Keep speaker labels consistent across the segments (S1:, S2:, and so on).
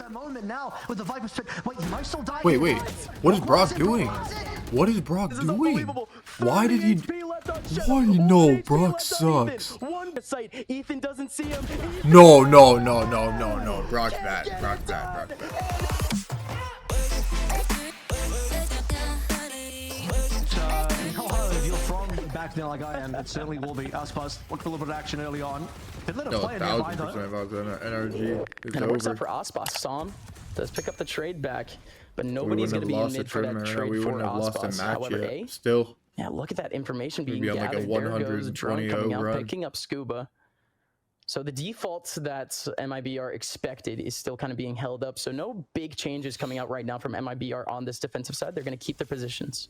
S1: that moment now with the Viper spit. Wait, you might still die.
S2: Wait. What is Brock doing? What is Brock doing? Why did he? Why? No, Brock sucks.
S3: Ethan doesn't see him.
S2: No. Brock's bad.
S1: Back now like I am, it certainly will be. Aspas look for a little bit of action early on. They let a player nearby though.
S2: NRG.
S3: And it works out for Aspas. Som does pick up the trade back, but nobody's going to be in mid for that trade
S2: we
S3: for
S2: wouldn't have lost a
S3: Aspas.
S2: match
S3: However,
S2: yet. Still.
S3: Yeah, look at that information being
S2: Maybe on
S3: gathered.
S2: like a
S3: There goes Drone coming out,
S2: run.
S3: picking up Scuba. So the default that MIBR expected is still kind of being held up. So no big changes coming out right now from MIBR on this defensive side. They're going to keep their positions.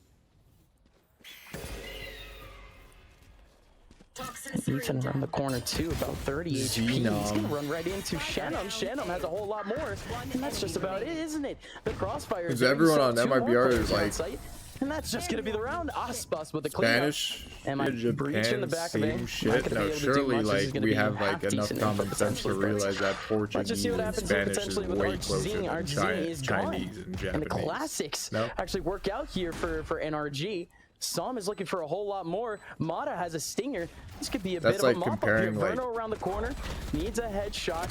S3: Ethan around the corner too, about 30 HP. He's gonna run right into Shannon. Shannon has a whole lot more, and that's just about it, isn't it? The crossfire.
S2: Because everyone on MIBR is like,
S3: and that's just gonna be the round. Aspas with the
S2: Spanish, Japan, same shit. No, surely like we have like enough common sense to realize that Portuguese and Spanish is way closer than Chinese and Japanese.
S3: And the classics actually work out here for NRG. Som is looking for a whole lot more. Mata has a stinger. This could be a bit of a mop up here. Verno around the corner needs a headshot.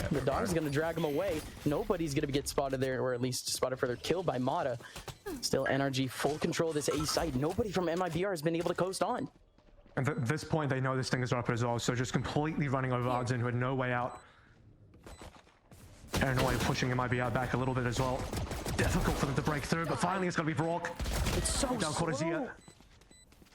S3: The dog's gonna drag him away. Nobody's gonna get spotted there, or at least spotted for their kill by Mata. Still NRG full control of this A site. Nobody from MIBR has been able to coast on.
S1: And at this point, they know this thing is up as well, so just completely running over Ardzin, who had no way out. Paranoia pushing MIBR back a little bit as well. Difficult for them to break through, but finally it's going to be Brock.
S3: It's so slow.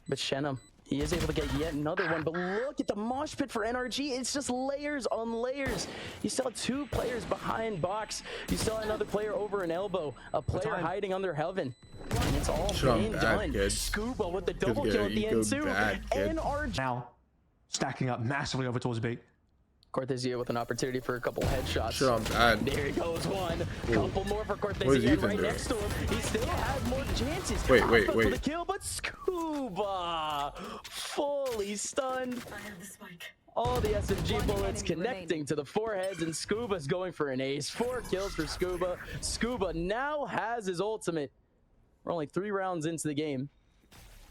S3: But Shenham, he is able to get yet another one. But look at the mosh pit for NRG. It's just layers on layers. You still have two players behind box. You still have another player over an elbow. A player hiding under heaven. And it's all being done. Scuba with the double kill at the end too. NRG
S1: now stacking up massively over towards B.
S3: Cortezia with an opportunity for a couple headshots.
S2: Sure, I'm bad.
S3: There goes one. Couple more for Cortezia right next to him. He still has more chances.
S2: Wait.
S3: For the kill, but Scuba fully stunned. All the SMG bullets connecting to the foreheads, and Scuba's going for an ace. 4 kills for Scuba. Scuba now has his ultimate. We're only 3 rounds into the game.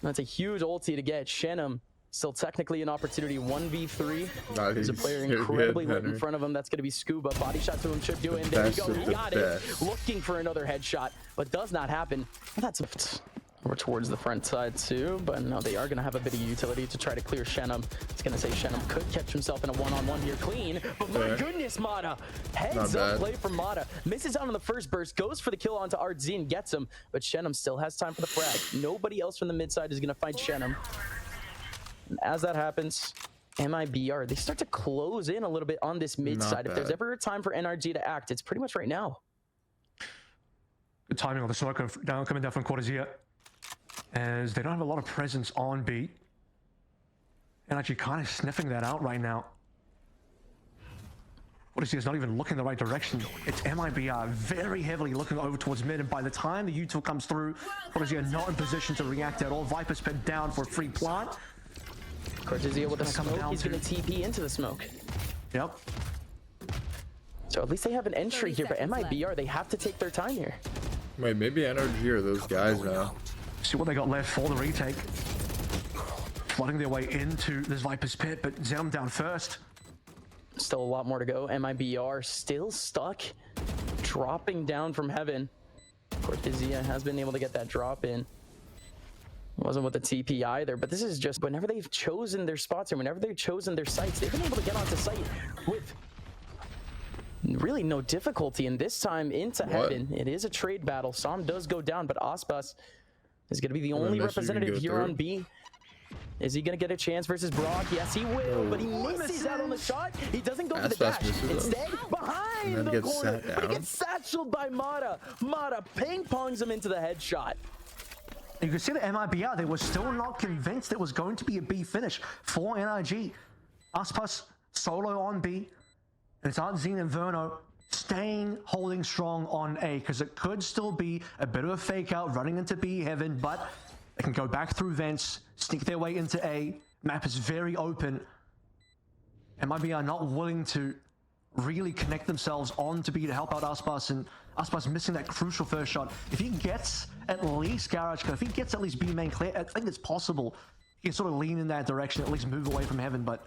S3: That's a huge ulti to get. Shenham still technically an opportunity. 1v3. There's a player incredibly lit in front of him. That's going to be Scuba. Body shot to him should do it. And there you go. He got it. Looking for another headshot, but does not happen. That's more towards the front side too, but no, they are going to have a bit of utility to try to clear Shenham. It's going to say Shenham could catch himself in a one-on-one here clean, but my goodness, Mata. Heads up play from Mata. Misses out on the first burst, goes for the kill onto Ardzin, gets him, but Shenham still has time for the frag. Nobody else from the mid side is going to find Shenham. And as that happens, MIBR, they start to close in a little bit on this mid side. If there's ever a time for NRG to act, it's pretty much right now.
S1: Good timing on the smoke coming down from Cortezia, as they don't have a lot of presence on B. And actually kind of sniffing that out right now. Cortezia is not even looking the right direction. It's MIBR very heavily looking over towards mid, and by the time the util comes through, Cortezia not in position to react at all. Viper sped down for a free plant.
S3: Cortezia with a smoke, he's going to TP into the smoke.
S1: Yep.
S3: So at least they have an entry here, but MIBR, they have to take their time here.
S2: Wait, maybe NRG are those guys now.
S1: See what they got left for the retake. Flooding their way into this Viper's pit, but Zem down first.
S3: Still a lot more to go. MIBR still stuck, dropping down from heaven. Cortezia has been able to get that drop in. Wasn't with the TP either, but this is just whenever they've chosen their spots or whenever they've chosen their sites, they've been able to get onto site with really no difficulty. And this time into heaven, it is a trade battle. Som does go down, but Aspas is going to be the only representative here on B. Is he going to get a chance versus Brock? Yes, he will, but he misses out on the shot. He doesn't go for the dash. Instead, behind the corner, but he gets satcheled by Mata. Mata ping-pongs him into the headshot.
S1: You can see that MIBR, they were still not convinced it was going to be a B finish for NRG. Aspas solo on B, and it's Ardzin and Verno staying holding strong on A, because it could still be a bit of a fake out running into B heaven, but they can go back through vents, sneak their way into A. Map is very open. MIBR not willing to really connect themselves on to be to help out Aspas, and Aspas missing that crucial first shot. If he gets at least Garage, if he gets at least B main clear, I think it's possible he can sort of lean in that direction, at least move away from Heaven. But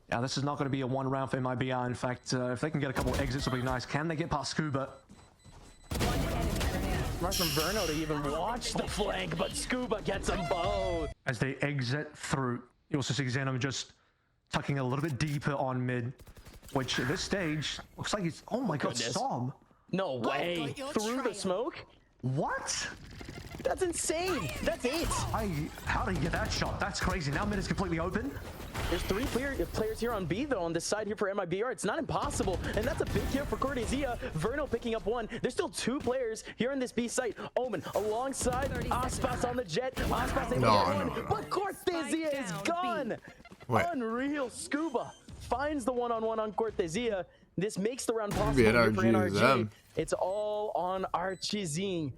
S1: yeah, this is not going to be a one round for MIBR. In fact, if they can get a couple exits, it'll be nice. Can they get past Scuba?
S3: Smart from Verno to even watch the flank, but Scuba gets them both.
S1: As they exit through, you also see Xenom just tucking a little bit deeper on mid, which at this stage looks like he's, oh my god, Storm.
S3: No way. Through the smoke?
S1: What?
S3: That's insane. That's it.
S1: How did he get that shot? That's crazy. Now mid is completely open.
S3: There's 3 players here on B, though, on this side here for MIBR. It's not impossible, and that's a big kill for Cortesia. Verno picking up 1. There's still 2 players here on this B site. Omen alongside Aspas on the jet. Aspas able to get 1, but Cortesia is gone. Unreal. Scuba finds the one-on-one on Cortesia. This makes the round possible here for NRG. It's all on Artzing.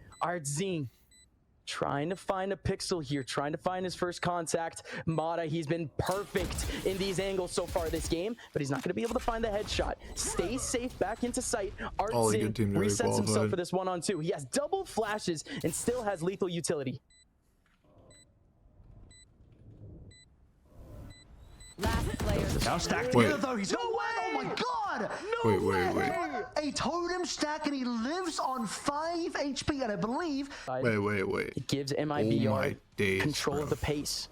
S3: Trying to find a pixel here, trying to find his first contact. Mata, he's been perfect in these angles so far this game, but he's not going to be able to find the headshot. Stays safe back into sight. Artzing resets himself for this 1-on-2. He has double flashes and still has lethal utility.
S1: Last player. Now stacked together though. He's no way. Oh my god.
S2: No way.
S1: A totem stack and he lives on 5 HP, and I believe.
S2: Wait.
S3: It gives MIBR control of the pace.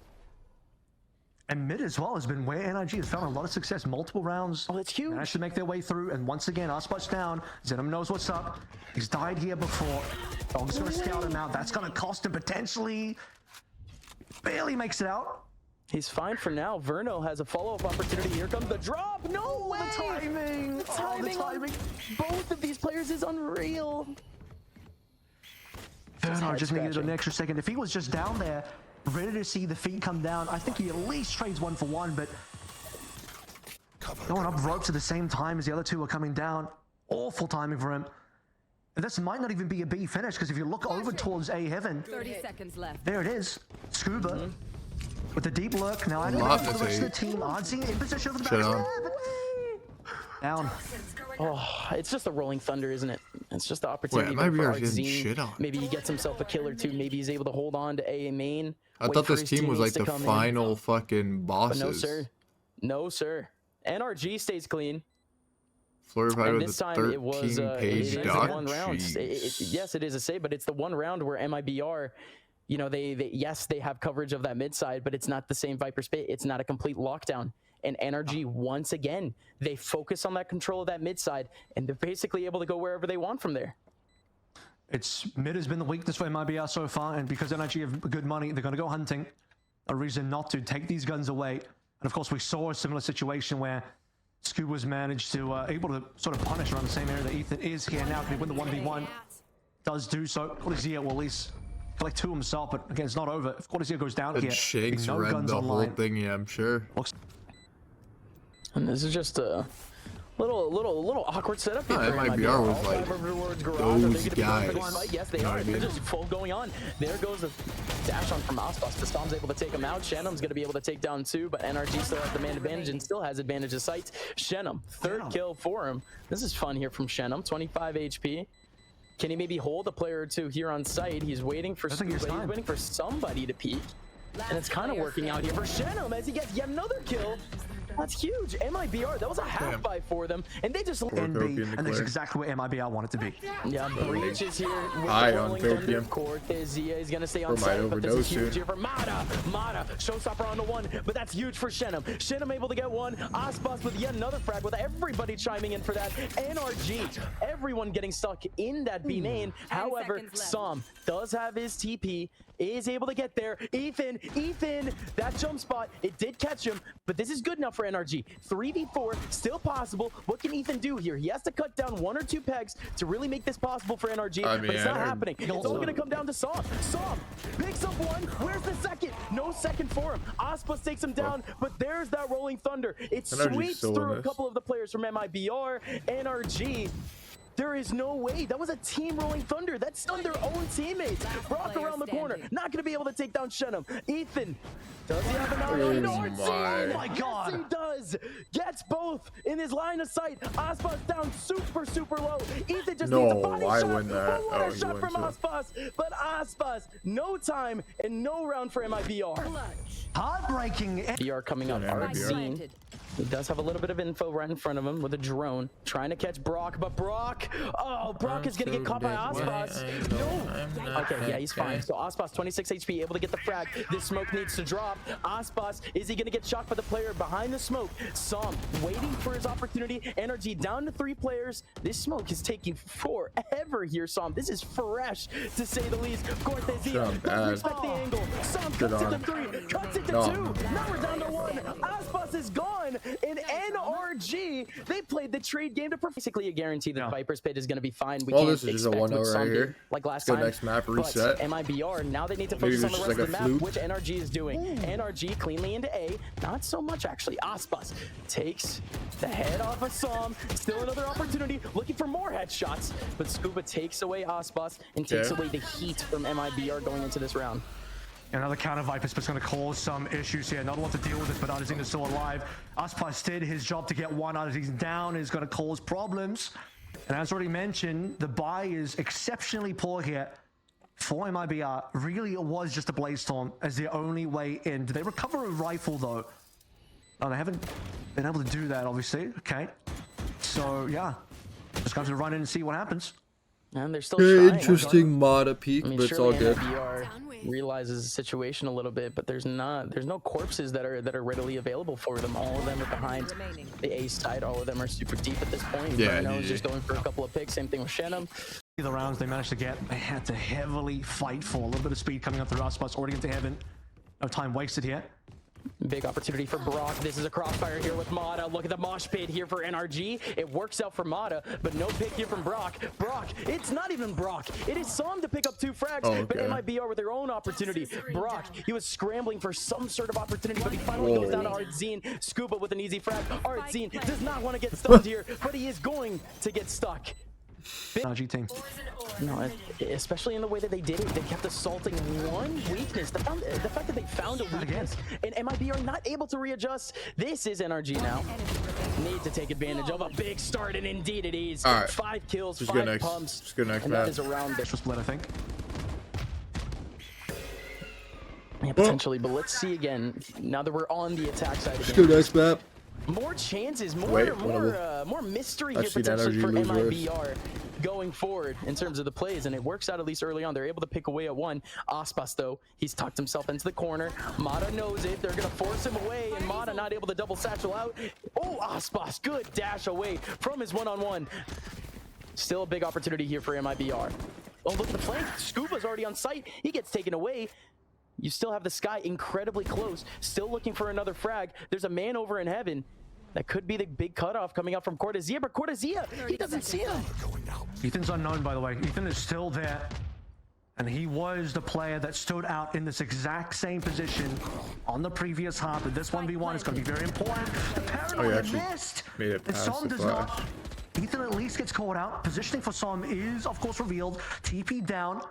S1: And mid as well has been where NRG has found a lot of success. Multiple rounds.
S3: Oh, it's huge.
S1: Managed to make their way through, and once again, Aspas down. Xenom knows what's up. He's died here before. Dog's gonna scout him out. That's gonna cost him potentially. Barely makes it out.
S3: He's fine for now. Verno has a follow-up opportunity. Here comes the drop. No way!
S1: The timing.
S3: The timing on both of these players is unreal.
S1: Verno just needed an extra second. If he was just down there, ready to see the feet come down, I think he at least trades 1 for 1, but going up ropes at the same time as the other 2 are coming down. Awful timing for him. And this might not even be a B finish, because if you look over towards A Heaven,
S4: 30 seconds left.
S1: There it is. Scuba. With the deep lurk. Now I don't know for the rest of the team. Artzing in position for the back. Down.
S3: Oh, it's just a rolling thunder, isn't it? It's just the opportunity for Artzing. Maybe he gets himself a kill or 2. Maybe he's able to hold on to A main.
S2: I thought this team was like the final fucking bosses.
S3: But no, sir. No, sir. NRG stays clean.
S2: And this time it was
S3: one round. Yes, it is a save, but it's the one round where MIBR, you know, yes, they have coverage of that mid side, but it's not the same Viper space. It's not a complete lockdown. And NRG, once again, they focus on that control of that mid side, and they're basically able to go wherever they want from there.
S1: It's mid has been the weakness for MIBR so far, and because NRG have good money, they're going to go hunting. A reason not to take these guns away. And of course, we saw a similar situation where Scuba's managed to able to sort of punish around the same area that Ethan is here now. Can he win the 1v1? Does do so. Cortesia will at least collect 2 himself, but again, it's not over. If Cortesia goes down here,
S2: Shanks read the whole thing, yeah, I'm sure.
S3: And this is just a little awkward setup here.
S2: MIBR was like those guys.
S3: Yes, they are. They're just full going on. There goes the dash on from Aspas. The Storm's able to take him out. Shenum's going to be able to take down 2, but NRG still has the man advantage and still has advantage of sight. Shenum, 3rd kill for him. This is fun here from Shenum. 25 HP. Can he maybe hold a player or 2 here on site? He's waiting for somebody to peek. And it's kind of working out here for Shenum as he gets yet another kill. That's huge. MIBR, that was a half buy for them, and they just
S1: and that's exactly what MIBR wanted to be.
S3: Yeah, Breach is here.
S2: High on Copium.
S3: Cortesia is gonna stay on site, but this is huge here for Mata. Mata, showstopper on the 1, but that's huge for Shenum. Shenum able to get 1. Aspas with yet another frag, with everybody chiming in for that. NRG, everyone getting stuck in that B main. However, Som does have his TP, is able to get there. Ethan, that jump spot, it did catch him, but this is good enough for NRG. 3v4, still possible. What can Ethan do here? He has to cut down 1 or 2 pegs to really make this possible for NRG, but it's not happening. It's all going to come down to Som. Som picks up 1. Where's the second? No second for him. Aspas takes him down, but there's that rolling thunder. It sweeps through a couple of the players from MIBR. NRG There is no way. That was a team rolling thunder. That stunned their own teammates. Brock around the corner. Not going to be able to take down Shenum. Ethan. Does he have an
S1: Oh my God.
S3: Yes, he does. Gets both in his line of sight. Aspas down super low. Ethan just needs a body shot.
S2: Win that.
S3: What a shot from Aspas. But Aspas, no time and no round for MIBR.
S1: Heartbreaking.
S3: BR coming up. Artzine. He does have a little bit of info right in front of him with a drone. Trying to catch Brock, but Brock is going to get caught by Aspas. No. Okay, yeah, he's fine. So Aspas, 26 HP, able to get the frag. This smoke needs to drop. Aspas, is he going to get shot by the player behind the smoke? Som waiting for his opportunity. NRG down to 3 players. This smoke is taking forever here, Som. This is fresh, to say the least. Cortezia doesn't respect the angle. Som cuts it to 3, cuts it to 2. Now we're down to 1. Aspas is gone. In NRG, they played the trade game to basically a guarantee that Viper's Pit is going to be fine. We can't
S2: this is just a 1-0 right here.
S3: Like last time.
S2: Next map reset.
S3: But MIBR, now they need to focus on the rest of the map, which NRG is doing. NRG cleanly into A. Not so much, actually. Aspas takes the head off of Som. Still another opportunity, looking for more headshots. But Scuba takes away Aspas and takes away the heat from MIBR going into this round.
S1: Another counter Viper's going to cause some issues here. Not a lot to deal with it, but Artzine is still alive. Aspas did his job to get one. Artzine down is going to cause problems. And as already mentioned, the buy is exceptionally poor here for MIBR. Really, it was just a Blaze Storm as the only way in. Do they recover a rifle, though? No, they haven't been able to do that, obviously. Okay. So, yeah. Just going to run in and see what happens.
S3: And they're still trying.
S2: Interesting Mata peak, but it's all good.
S3: MIBR realizes the situation a little bit, but there's no corpses that are readily available for them. All of them are behind the A side. All of them are super deep at this point.
S2: Yeah,
S3: Bruno's just going for a couple of picks. Same thing with Shenum.
S1: The rounds they managed to get, they had to heavily fight for. A little bit of speed coming up through Aspas, already into heaven. No time wasted here.
S3: Big opportunity for Brock. This is a crossfire here with Mata. Look at the mosh pit here for NRG. It works out for Mata, but no pick here from Brock. Brock, it's not even Brock. It is Som to pick up 2 frags, but MIBR with their own opportunity. Brock, he was scrambling for some sort of opportunity, but he finally goes down to Artzine. Scuba with an easy frag. Artzine does not want to get stunned here, but he is going to get stuck.
S1: NRG team.
S3: No, especially in the way that they did it. They kept assaulting one weakness. The fact that they found a weakness and MIB are not able to readjust. This is NRG now. Need to take advantage of a big start, and indeed it is.
S2: All right.
S3: 5 kills,
S2: just
S3: 5 pumps.
S2: Just go next
S3: and
S2: map.
S3: that is around this.
S1: Split, I think.
S3: Yeah, potentially, but let's see again. Now that we're on the attack side again.
S2: Just go next map.
S3: More chances, more mystery here potentially for MIBR going forward in terms of the plays, and it works out at least early on. They're able to pick away at 1. Aspas, though, he's tucked himself into the corner. Mata knows it. They're going to force him away, and Mata not able to double satchel out. Oh, Aspas, good dash away from his one-on-one. Still a big opportunity here for MIBR. Oh, look at the flank. Scuba's already on site. He gets taken away. You still have the sky incredibly close. Still looking for another frag. There's a man over in heaven. That could be the big cutoff coming out from Cortezia, but Cortezia, he doesn't see him.
S1: Ethan's unknown, by the way. Ethan is still there. And he was the player that stood out in this exact same position on the previous half. But this 1v1 is going to be very important. The paranoid missed.
S2: Made it past
S1: Som
S2: the
S1: does not. Ethan at least gets called out. Positioning for Som is, of course, revealed. TP down.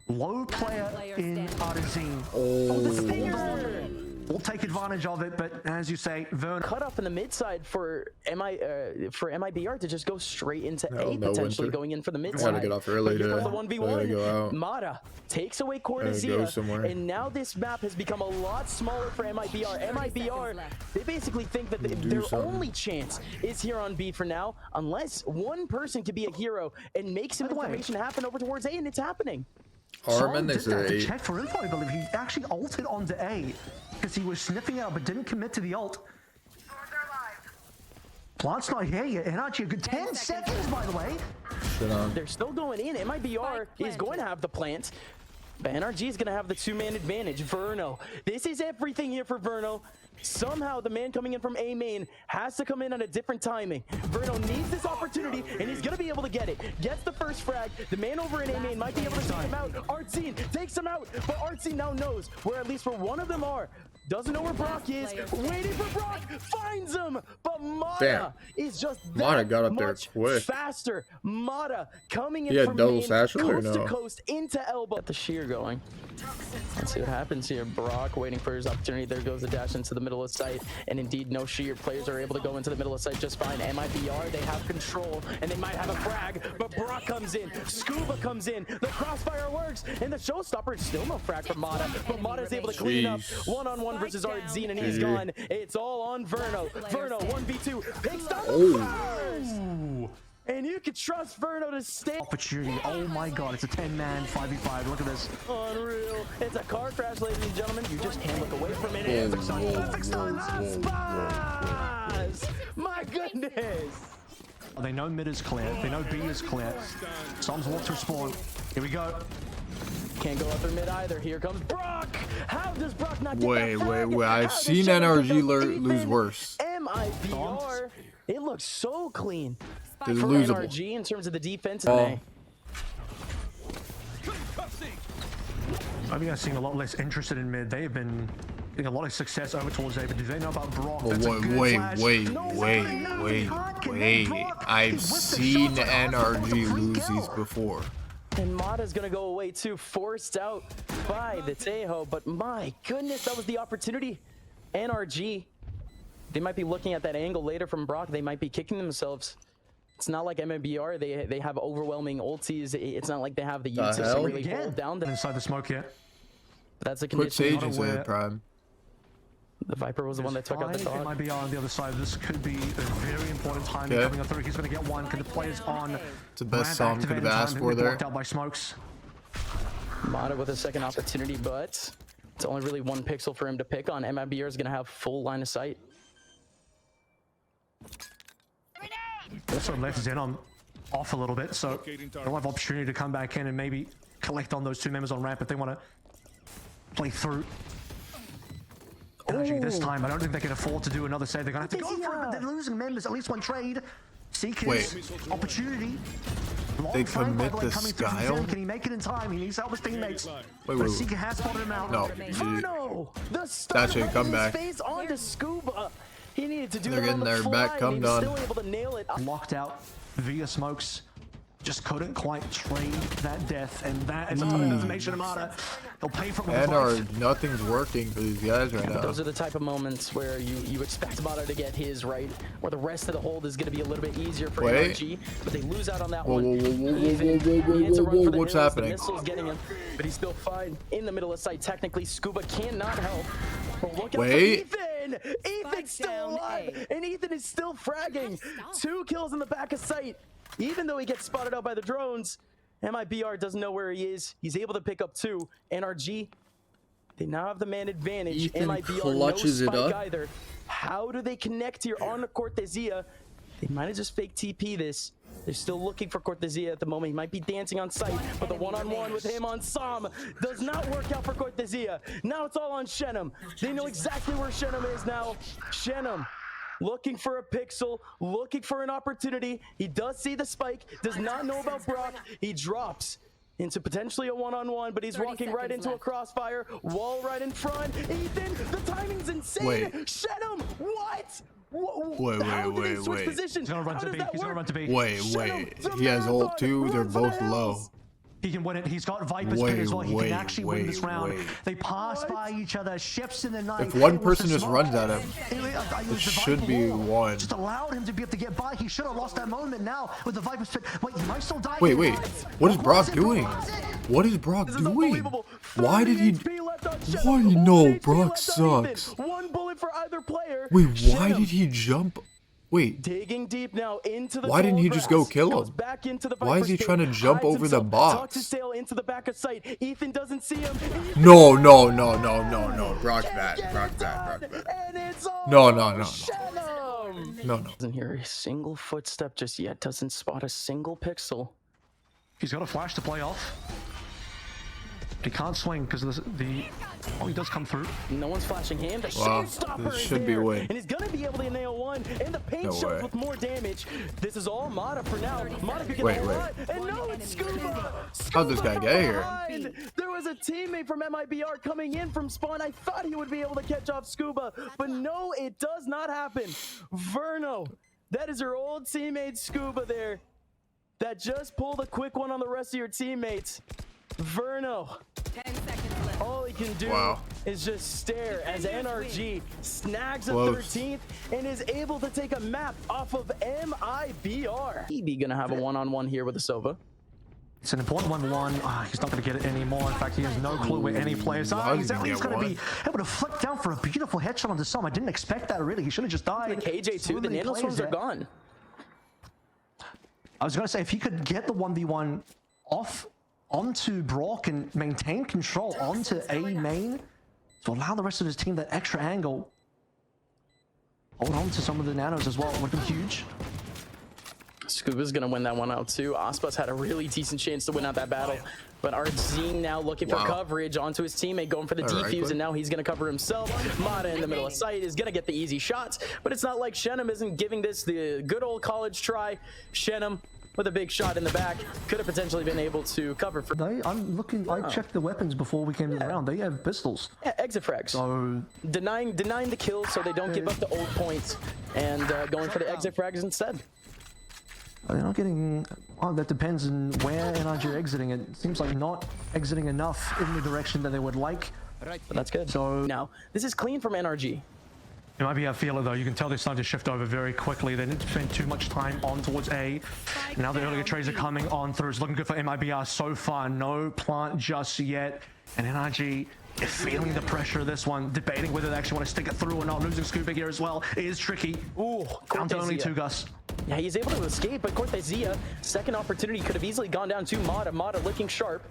S1: Low player in Artzine.
S3: Oh, the stinger!
S1: We'll take advantage of it, but as you say, Vern
S3: cut off in the mid side for MIBR to just go straight into A, potentially going in for the mid side.
S2: Gotta get off early to
S3: the 1v1.
S2: Go out.
S3: Mata takes away Cortezia, and now this map has become a lot smaller for MIBR. MIBR, they basically think that their only chance is here on B for now, unless one person can be a hero and make some information happen over towards A, and it's happening.
S1: Som did have to check for info, I believe. He actually ulted onto A because he was sniffing out but didn't commit to the ult. Plant's not here yet. NRG a good 10 seconds, by the way.
S3: They're still going in. MIBR is going to have the plant. But NRG is going to have the 2-man advantage. Verno. This is everything here for Verno. Somehow the man coming in from A main has to come in on a different timing. Verno needs this opportunity, and he's going to be able to get it. Gets the first frag. The man over in A main might be able to take him out. Artzine takes him out, but Artzine now knows where at least where one of them are. Doesn't know where Brock is. Waiting for Brock. Finds him. But Mata is just
S2: Mata got up there quick.
S3: Faster. Mata coming in from
S2: double
S3: main,
S2: satchel or
S3: coast
S2: no?
S3: to coast into elbow. Get the shear going. Let's see what happens here. Brock waiting for his opportunity. There goes the dash into the middle of site. And indeed, no shear. Players are able to go into the middle of site just fine. MIBR, they have control. And they might have a frag. But Brock comes in. Scuba comes in. The crossfire works. And the showstopper is still no frag from Mata. But Mata is able to clean up. One-on-one versus Ardzine. And he's gone. It's all on Verno. Verno, 1v2. Picks down the first. And you can trust Verno to stay.
S1: Opportunity. Oh my god, it's a 10-man 5v5. Look at this.
S3: Unreal. It's a car crash, ladies and gentlemen. You just can't look away from it. Perfect stun. My goodness.
S1: They know mid is clear. They know B is clear. Som's walked through spawn. Here we go.
S3: Can't go after mid either. Here comes Brock. How does Brock not get
S2: Wait.
S3: that
S2: I've seen NRG lose worse.
S3: MIBR. It looks so clean.
S2: It's
S3: For
S2: losable.
S3: NRG in terms of the defense.
S1: I think I've seen a lot less interested in mid. They have been getting a lot of success over towards A, but do they know about Brock? That's a good flash.
S2: Wait. I've seen NRG lose these before.
S3: And Mata's gonna go away too, forced out by the Tejo. But my goodness, that was the opportunity. NRG, they might be looking at that angle later from Brock. They might be kicking themselves. It's not like MMBR. They have overwhelming ultis. It's not like they have the ult to really hold down them.
S1: Inside the smoke yet.
S3: That's a
S2: Quick
S3: condition.
S2: Sage is Prime.
S3: The Viper was the one that took out the dog.
S1: MIBR on the other side. This could be a very important time coming up through. He's going to get one. Can the players on?
S2: It's the best Som could have asked for there.
S1: Blocked out by smokes.
S3: Mata with a second opportunity, but it's only really one pixel for him to pick on. MIBR is going to have full line of sight.
S1: Also left Xenon off a little bit, so they'll have opportunity to come back in and maybe collect on those two members on ramp if they want to play through. Actually, this time, I don't think they can afford to do another save. They're going to have to go for it, but they're losing members. At least one trade. Seekers, opportunity.
S2: They commit the Skyle?
S1: Can he make it in time? He needs help his teammates.
S2: Wait.
S1: Seeker has spotted him out.
S2: No.
S3: The
S2: That's it, come back.
S3: Face onto Scuba. He needed to do
S2: They're getting their back come done.
S3: Still able to nail it.
S1: Locked out via smokes. Just couldn't quite trade that death, and that is a ton of information about it. They'll pay for it.
S2: Nothing's working for these guys right now.
S3: Those are the type of moments where you expect Mata to get his right, where the rest of the hold is going to be a little bit easier for NRG, but they lose out on that one.
S2: What's happening?
S3: The missile's getting him, but he's still fine in the middle of sight. Technically, Scuba cannot help. But look out for Ethan! Ethan's still alive, and Ethan is still fragging. 2 kills in the back of sight. Even though he gets spotted out by the drones, MIBR doesn't know where he is. He's able to pick up 2. NRG, they now have the man advantage.
S2: Ethan
S3: MIBR
S2: clutches
S3: no
S2: it
S3: spike
S2: up.
S3: either. How do they connect here on the Cortesia? They might have just fake TP this. They're still looking for Cortesia at the moment. He might be dancing on site, but the one-on-one with him on Som does not work out for Cortesia. Now it's all on Shenum. They know exactly where Shenum is now. Shenum looking for a pixel, looking for an opportunity. He does see the spike, does not know about Brock. He drops into potentially a one-on-one, but he's walking right into a crossfire. Wall right in front. Ethan, the timing's insane.
S2: Wait.
S3: Shenum, what?
S2: Wait.
S1: He's gonna run to B. He's gonna run to B.
S2: Wait. He has ult too. They're both low.
S1: He can win it. He's got Viper's pin as well. He can actually win this round. They pass by each other. Ships in the night.
S2: If one person just runs at him, it should be one.
S1: Just allowed him to be able to get by. He should have lost that moment now with the Viper's pin. Wait, he might still die.
S2: Wait. What is Brock doing? What is Brock doing? Why did he? Why? No, Brock sucks.
S3: One bullet for either player.
S2: Wait, why did he jump? Wait.
S3: Digging deep now into the
S2: Why didn't he just go kill him?
S3: Back into the
S2: Why is he trying to jump over the box?
S3: Into the back of sight. Ethan doesn't see him.
S2: No. Brock's bad.
S3: And it's all
S2: No.
S3: Doesn't hear a single footstep just yet. Doesn't spot a single pixel.
S1: He's got a flash to play off. He can't swing because the oh, he does come through.
S3: No one's flashing him. The showstopper
S2: this
S3: is
S2: should be a win.
S3: and he's gonna be able to nail one. And the paint shows with more damage. This is all Mata for now. Mata could get
S2: Wait.
S3: and no, it's Scuba.
S2: How'd this guy get here?
S3: There was was a teammate from MIBR coming in from spawn. I thought he would be able to catch off Scuba, but no, it does not happen. Verno, that is your old teammate Scuba there that just pulled a quick one on the rest of your teammates. Verno,
S4: 10 seconds left.
S3: all he can do is just stare as NRG snags a
S2: Close.
S3: 13th and is able to take a map off of MIBR. He be gonna have a one-on-one here with the Sova.
S1: It's an important 1-1. He's not going to get it anymore. In fact, he has no clue where any players are. He's at least going to be able to flick down for a beautiful headshot onto some. I didn't expect that, really. He should have just died.
S3: The KJ too, the nanoswarms are gone.
S1: I was going to say, if he could get the 1v1 off onto Brock and maintain control onto A main to allow the rest of his team that extra angle. Hold on to some of the nanos as well. It would have been huge.
S3: Scuba's gonna win that one out too. Aspas had a really decent chance to win out that battle, but RZ now looking for coverage onto his teammate, going for the defuse, and now he's gonna cover himself. Mata in the middle of sight is gonna get the easy shots, but it's not like Shenum isn't giving this the good old college try. Shenum with a big shot in the back could have potentially been able to cover for.
S1: I checked the weapons before we came to the round. They have pistols.
S3: Yeah, exit frags. So denying the kills so they don't give up the old points, and going for the exit frags instead.
S1: They're not getting... Oh, that depends on where NRG are exiting. It seems like not exiting enough in the direction that they would like.
S3: But that's good. So now, this is clean from NRG.
S1: It might be a feeler though. You can tell they're starting to shift over very quickly. They didn't spend too much time on towards A. Now the earlier trades are coming on through. It's looking good for MIBR so far. No plant just yet. And NRG is feeling the pressure of this one, debating whether they actually want to stick it through or not. Losing Scuba here as well is tricky. Ooh, down to only 2 Gus.
S3: Yeah, he's able to escape, but Cortezia, second opportunity, could have easily gone down to Mata. Mata looking sharp.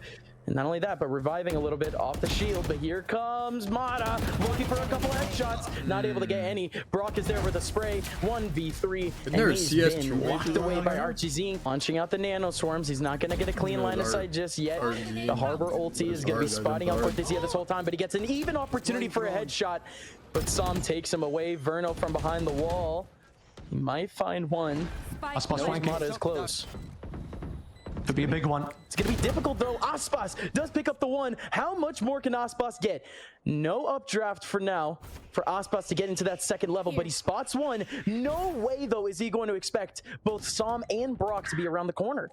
S3: And not only that, but reviving a little bit off the shield. But here comes Mata, looking for a couple headshots. Not able to get any. Brock is there with a spray. 1v3. And he's been walked away by Archie. Launching out the nano swarms. He's not going to get a clean line of sight just yet. The Harbor ulti is going to be spotting out Cortezia this whole time, but he gets an even opportunity for a headshot. But Sam takes him away. Verno from behind the wall. He might find one. Mata is close.
S1: Could be a big one.
S3: It's gonna be difficult though. Aspas does pick up the one. How much more can Aspas get? No updraft for now for Aspas to get into that second level, but he spots one. No way though is he going to expect both Sam and Brock to be around the corner.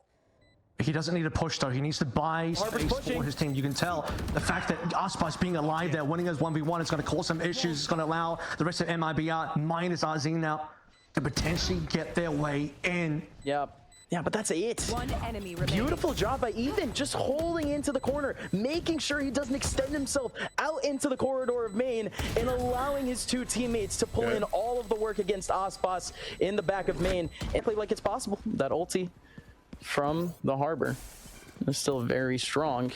S1: He doesn't need to push though. He needs to buy space for his team. You can tell the fact that Aspas being alive there, winning as 1v1 is going to cause some issues. It's going to allow the rest of MIBR minus RZ now to potentially get their way in.
S3: Yep. Yeah, but that's it.
S4: One enemy remaining.
S3: Beautiful job by Ethan, just holding into the corner, making sure he doesn't extend himself out into the corridor of main, and allowing his 2 teammates to pull in all of the work against Aspas in the back of main and play like it's possible. That ulti from the Harbor is still very strong.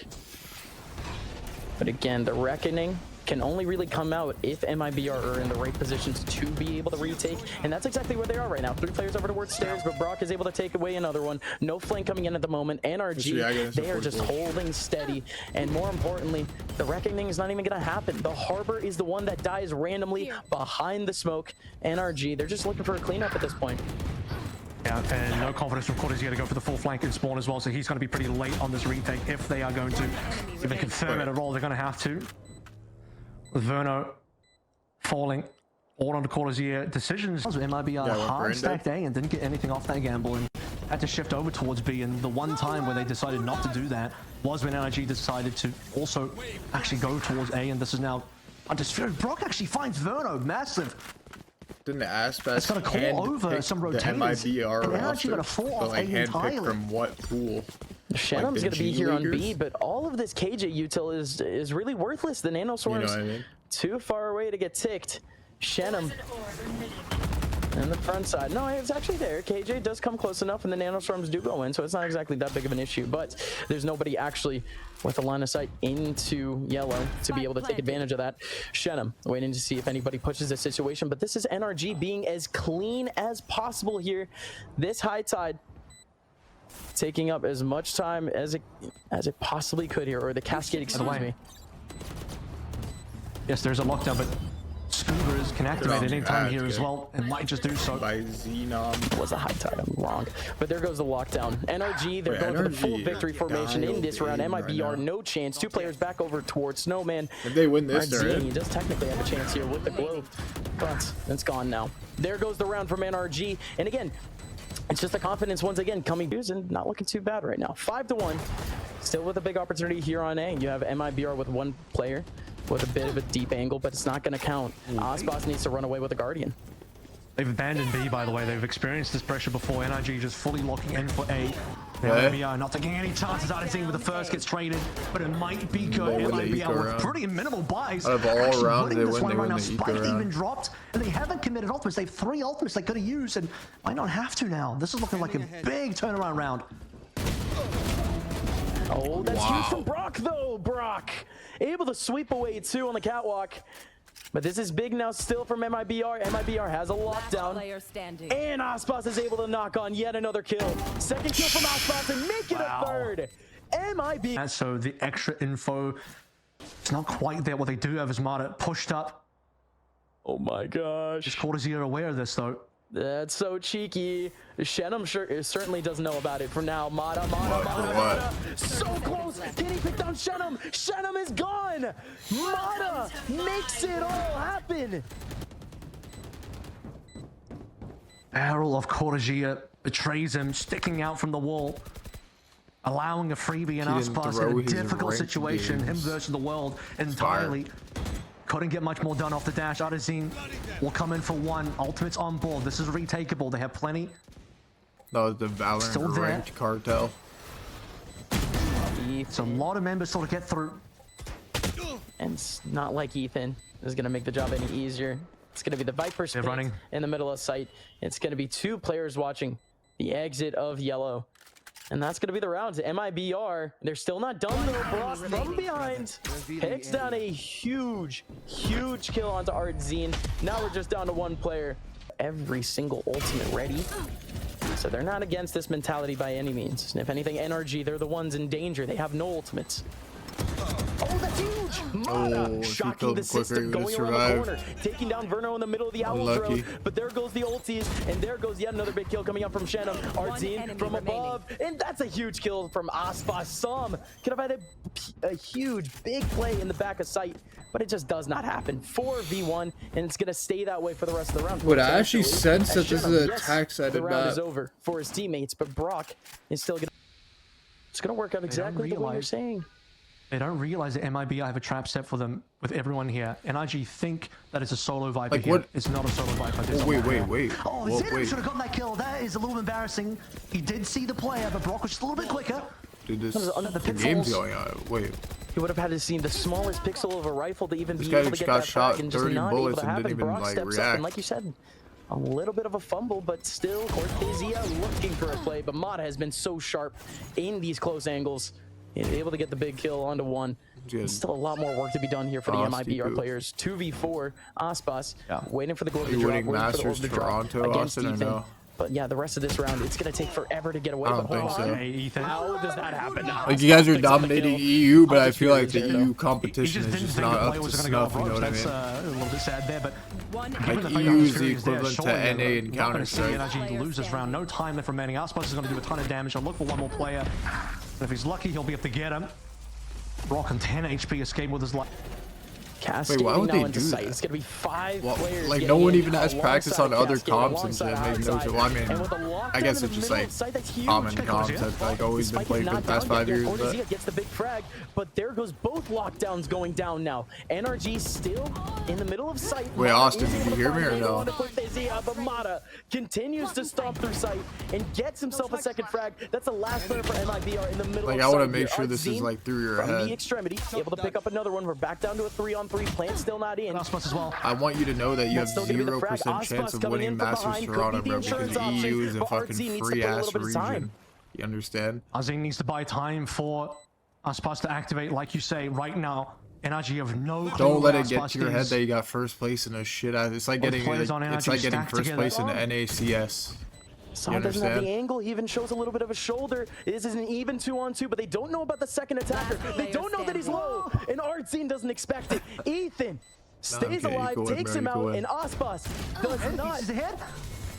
S3: But again, the Reckoning can only really come out if MIBR are in the right positions to be able to retake, and that's exactly where they are right now. 3 players over towards stairs, but Brock is able to take away another one. No flank coming in at the moment. NRG, they are just holding steady, and more importantly, the Reckoning is not even going to happen. The Harbor is the one that dies randomly behind the smoke. NRG, they're just looking for a cleanup at this point.
S1: Yeah, and no confidence from Cortezia to go for the full flank and spawn as well, so he's going to be pretty late on this retake if they are going to even confirm it at all. They're going to have to. With Verno falling all on the Cortezia decisions. MIBR hard stacked A and didn't get anything off that gamble and had to shift over towards B, and the one time where they decided not to do that was when NRG decided to also actually go towards A, and this is now undisputed. Brock actually finds Verno, massive.
S2: Didn't the Aspas
S1: it's going to call over some rotations.
S2: The MIBR
S1: and NRG got a fall off A entirely.
S2: From what pool?
S3: Shenum's going to be here on B, but all of this KJ util is really worthless. The nanoswarms,
S2: you know what I mean?
S3: Too far away to get ticked. Shenum and the front side. No, it's actually there. KJ does come close enough, and the nanoswarms do go in, so it's not exactly that big of an issue. But there's nobody actually with a line of sight into yellow to be able to take advantage of that. Shenum waiting to see if anybody pushes the situation, but this is NRG being as clean as possible here. This high tide taking up as much time as it possibly could here, or the cascade, excuse me.
S1: Yes, there's a lockdown, but Scuba can activate at any time here as well, and might just do so.
S2: By Xenom.
S3: It was a high tide, I'm wrong. But there goes the lockdown. NRG, they're going for the full victory formation in this round. MIBR, no chance. 2 players back over towards Snowman.
S2: If they win this,
S3: he does technically have a chance here with the globe, but it's gone now. There goes the round from NRG. And again, it's just the confidence once again coming and not looking too bad right now. 5-1. Still with a big opportunity here on A. You have MIBR with 1 player with a bit of a deep angle, but it's not going to count. Osbos needs to run away with the Guardian.
S1: They've abandoned B, by the way. They've experienced this pressure before. NRG just fully locking in for A. MIBR not taking any chances out of seeing with the first gets traded, but it might be good. MIBR with pretty minimal buys.
S2: Out of all rounds, they win
S1: right now.
S2: the
S1: Spike
S2: eco round.
S1: even dropped, and they haven't committed ultimates. They have 3 ultimates they could have used, and might not have to now. This is looking like a big turnaround round.
S3: Oh, that's huge from Brock, though. Brock able to sweep away 2 on the catwalk. But this is big now still from MIBR. MIBR has a lockdown. And Osbos is able to knock on yet another kill. 2nd kill from Osbos and make it a 3rd. MIB.
S1: And so the extra info, it's not quite there. What they do have is Mata pushed up.
S3: Oh my gosh.
S1: Just Cortazia aware of this, though.
S3: That's so cheeky. Shenum certainly doesn't know about it for now. Mata. So close. Can he pick down Shenum? Shenum is gone. Mata makes it all happen.
S1: Barrel of Cortazia betrays him, sticking out from the wall, allowing a freebie and Ospas in a difficult situation. Him versus the world entirely. Couldn't get much more done off the dash. Adazine will come in for 1. Ultimate's on board. This is retakeable. They have plenty.
S2: No, the Valorant ranked cartel.
S1: It's a lot of members still to get through.
S3: And it's not like Ethan is going to make the job any easier. It's going to be the Viper split in the middle of sight. It's going to be 2 players watching the exit of yellow. And that's going to be the round. MIBR, they're still not done though. Brock from behind picks down a huge kill onto Artzine. Now we're just down to 1 player. Every single ultimate ready. So they're not against this mentality by any means. And if anything, NRG, they're the ones in danger. They have no ultimates. Oh, that's huge! Mata shocking the system, going around the corner, taking down Verno in the middle of the owl drone. But there goes the ulties, and there goes yet another big kill coming up from Shenum. Artzine from above, and that's a huge kill from Ospas. Some could have had a huge, big play in the back of sight, but it just does not happen. 4v1, and it's gonna stay that way for the rest of the round.
S2: Would I actually sense that this is an attack-sided
S3: map? The round
S2: map
S3: is over for his teammates, but Brock is still gonna. It's gonna work out exactly the way you're saying.
S1: They don't realize that MIBR have a trap set for them with everyone here. NRG think that it's a solo Viper here. What? It's not a solo Viper.
S2: Oh, wait.
S1: Oh, Zinum should have gotten that kill. That is a little embarrassing. He did see the player, but Brock was just a little bit quicker.
S2: Dude, the game's going on. Wait.
S3: He would have had to see the smallest pixel of a rifle to even be able to get
S2: got
S3: that
S2: shot
S3: frag and just
S2: 30
S3: not able
S2: bullets
S3: to
S2: and
S3: happen.
S2: didn't even
S3: Brock steps up, and like you said, a little bit of a fumble, but still Cortazia looking for a play. But Mata has been so sharp in these close angles. He's able to get the big kill onto 1. There's still a lot more work to be done here for the MIBR players. 2v4, Ospas, waiting for the globe to drop, waiting for the orb to drop against Ethan. But yeah, the rest of this round, it's going to take forever to get away.
S2: I don't think so.
S1: Hey, Ethan.
S3: How does that happen?
S2: Like, you guys are dominating EU, but I feel like the EU competition is just not up to snuff, you know what I mean?
S1: That's a little bit sad there, but
S2: like, EU is the equivalent to NA in Counter-Strike.
S1: NRG lose this round. No time left remaining. Ospas is going to do a ton of damage. I'll look for 1 more player. And if he's lucky, he'll be able to get him. Brock on 10 HP, escape with his life.
S3: Wait, why would they do that? It's gonna be 5 players.
S2: Like, no one even has practice on other comps and shit. Well, I mean, I guess it's just like common comps that's like always been played for the past 5 years.
S3: But gets the big frag, but there goes both lockdowns going down now. NRG still in the middle of sight.
S2: Wait, Austin, did you hear me or no?
S3: But Mata continues to stomp through sight and gets himself a 2nd frag. That's the last player for MIBR in the middle.
S2: Like, I want to make sure this is like through your head.
S3: From the extremity, able to pick up another one. We're back down to a 3-on-3. Plant still not in.
S1: As well.
S2: I want you to know that you have 0% chance of winning Masters Toronto, bro, because EU is a fucking free-ass region. You understand?
S1: Azine needs to buy time for Ospas to activate, like you say, right now. NRG have no clue.
S2: Don't let it get to your head that you got 1st place in a shit ass. It's like getting 1st place in the NACS.
S3: Son doesn't have the angle. He even shows a little bit of a shoulder. This is an even 2-on-2, but they don't know about the 2nd attacker. They don't know that he's low, and Artzine doesn't expect it. Ethan Stays alive, takes him out, and Aspas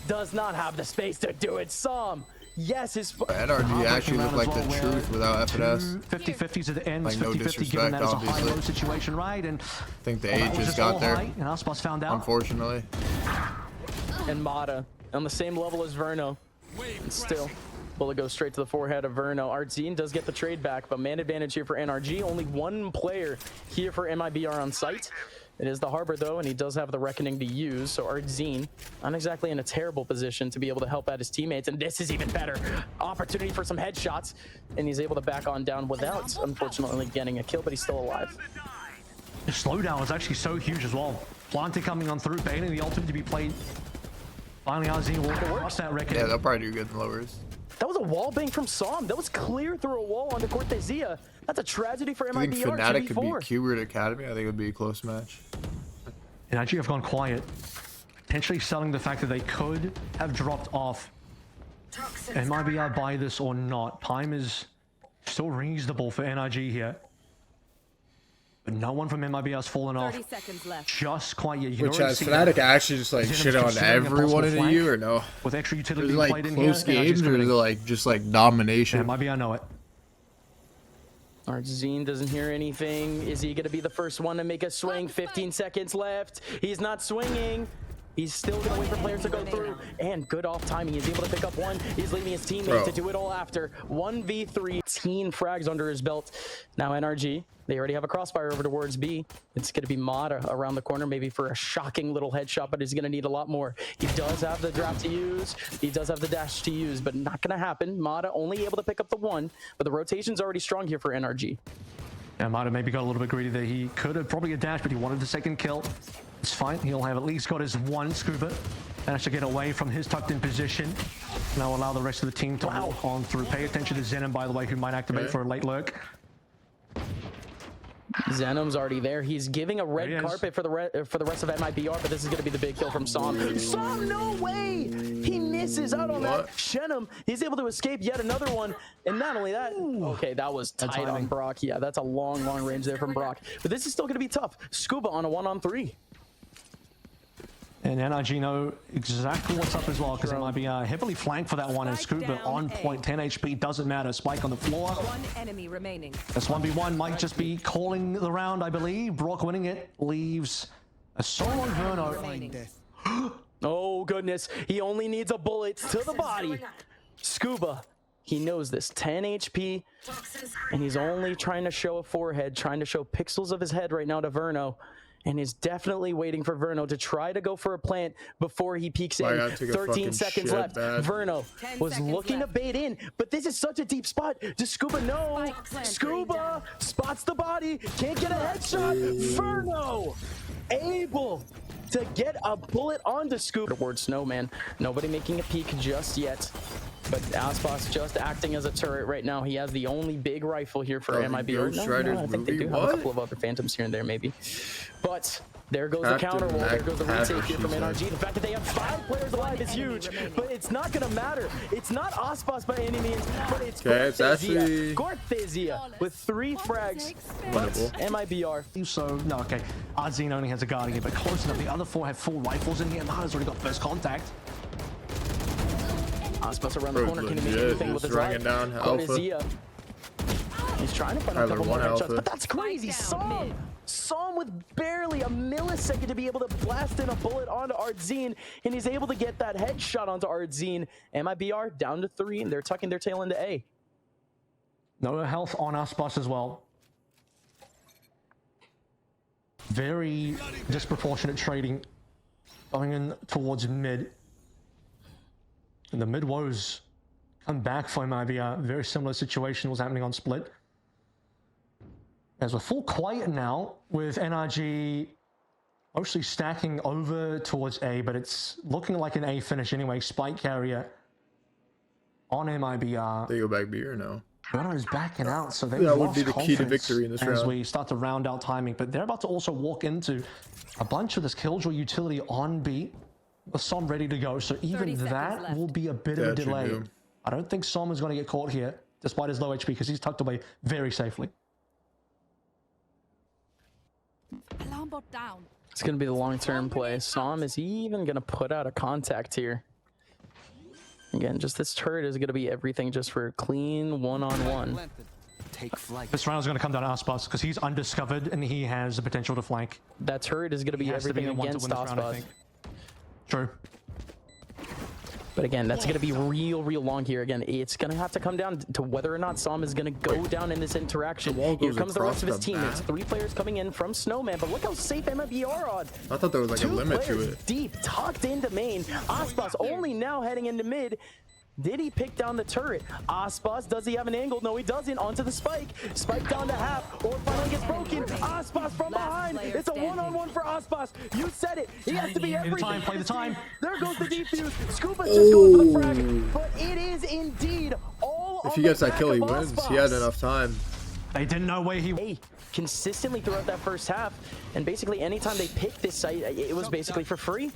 S3: does not have the space to do it. Som, yes, his
S2: NRG actually looked like the truth without F&S.
S1: 50-50s at the end,
S2: like,
S1: 50-50
S2: no
S1: given
S2: disrespect,
S1: that as a
S2: obviously.
S1: high-low situation, right? And
S2: I think the age just got there,
S1: and Aspas found out.
S2: unfortunately.
S3: And Mata on the same level as Verno. And still, bullet goes straight to the forehead of Verno. Artzine does get the trade back, but man advantage here for NRG. Only one player here for MIBR on site. It is the Harbor, though, and he does have the Reckoning to use, so Artzine not exactly in a terrible position to be able to help out his teammates, and this is even better. Opportunity for some headshots, and he's able to back on down without, unfortunately, getting a kill, but he's still alive.
S1: The slowdown was actually so huge as well. Planter coming on through, baiting the ultimate to be played. Finally, Artzine walked across that Reckoning.
S2: Yeah, they'll probably do good in lowers.
S3: That was a wall bang from Som. That was clear through a wall onto Cortezia. That's a tragedy for MIBR.
S2: I think Fnatic could beat Keyword Academy. I think it would be a close match.
S1: And actually have gone quiet. Potentially selling the fact that they could have dropped off. MIBR buy this or not. Time is still reasonable for NRG here. But no one from MIBR has fallen off.
S4: 30 seconds left.
S1: Just quite yet. You
S2: Which has Fnatic actually just like shit on everyone in the U or no?
S1: With extra utility
S2: Is it like
S1: played in
S2: close
S1: here,
S2: games or is it like just like domination?
S1: Yeah, MIBR know it.
S3: Artzine doesn't hear anything. Is he going to be the first one to make a swing? 15 seconds left. He's not swinging. He's still going to wait for players to go through. And good off timing. He's able to pick up one. He's leaving his teammate to do it all after. 1v3. 18 frags under his belt. Now NRG, they already have a crossfire over towards B. It's going to be Mata around the corner, maybe for a shocking little headshot, but he's going to need a lot more. He does have the drop to use. He does have the dash to use, but not going to happen. Mata only able to pick up the one, but the rotation's already strong here for NRG.
S1: Yeah, Mata maybe got a little bit greedy there. He could have probably a dash, but he wanted the second kill. It's fine. He'll have at least got his one. Scuba managed to get away from his tucked in position. Now allow the rest of the team to walk on through. Pay attention to Zenom, by the way, who might activate for a late lurk.
S3: Zenom's already there. He's giving a red carpet for the rest of MIBR, but this is going to be the big kill from Som. Som, no way! He misses out on that. Shenum, he's able to escape yet another one. And not only that, okay, that was tight on Brock. Yeah, that's a long, long range there from Brock. But this is still going to be tough. Scuba on a 1-on-3.
S1: And NRG know exactly what's up as well, because it might be heavily flanked for that one. And Scuba on point, 10 HP, doesn't matter. Spike on the floor.
S4: One enemy remaining.
S1: This 1v1 might just be calling the round, I believe. Brock winning it, leaves a solo Verno.
S3: Oh, goodness. He only needs a bullet to the body. Scuba, he knows this. 10 HP, and he's only trying to show a forehead, trying to show pixels of his head right now to Verno. And is definitely waiting for Verno to try to go for a plant before he peeks in. 13 seconds left. Verno was looking to bait in, but this is such a deep spot. Does Scuba know? Scuba spots the body, can't get a headshot. Verno able to get a bullet onto Scuba. Towards Snowman. Nobody making a peek just yet. But Aspas just acting as a turret right now. He has the only big rifle here for MIBR. No, I think they do have a couple of other Phantoms here and there, maybe. But there goes the counter wall. There goes the retake here from NRG. The fact that they have 5 players alive is huge, but it's not going to matter. It's not Aspas by any means, but it's Cortezia. Cortezia with 3 frags. But MIBR.
S1: So, no, okay. Artzine only has a Guardian, but close enough. The other 4 have full rifles in here. Mata's already got first contact.
S3: Aspas around the corner, can he make anything with his life? Cortezia. He's trying to find a couple more headshots, but that's crazy. Som with barely a millisecond to be able to blast in a bullet onto Artzine, and he's able to get that headshot onto Artzine. MIBR down to 3, and they're tucking their tail into A.
S1: No health on Aspas as well. Very disproportionate trading going in towards mid. And the mid woes come back for MIBR. Very similar situation was happening on split. As we're full quiet now, with NRG mostly stacking over towards A, but it's looking like an A finish anyway. Spike carrier on MIBR.
S2: They go back B or no?
S1: Verno is backing out, so they
S2: that would be the key to victory in this round.
S1: As we start to round out timing, but they're about to also walk into a bunch of this Killjoy utility on B. With Som ready to go, so even that will be a bit of a delay. I don't think Som is going to get caught here, despite his low HP, because he's tucked away very safely.
S4: Alarm bot down.
S3: It's going to be the long-term play. Som is even going to put out a contact here. Again, just this turret is going to be everything just for a clean one-on-one.
S1: This round is going to come down to Aspas because he's undiscovered and he has the potential to flank.
S3: That turret is going to be everything against Aspas.
S1: True.
S3: But again, that's going to be real long here. Again, it's going to have to come down to whether or not Som is going to go down in this interaction. Here comes the rest of his teammates. 3 players coming in from Snowman, but look how safe Mibr are on.
S2: I thought there was like a limit to it.
S3: Deep, tucked into main. Aspas only now heading into mid. Did he pick down the turret? Aspas, does he have an angle? No, he doesn't. Onto the spike. Spike down to half. Or finally gets broken. Aspas from behind. It's a one-on-one for Aspas. You said it. He has to be everything.
S1: Play the time.
S3: There goes the defuse. Scuba's just going for the frag. But it is indeed all
S2: if he gets that kill, he wins. He had enough time.
S1: They didn't know where he...
S3: Consistently throughout that first half. And basically, anytime they picked this site, it was basically for free.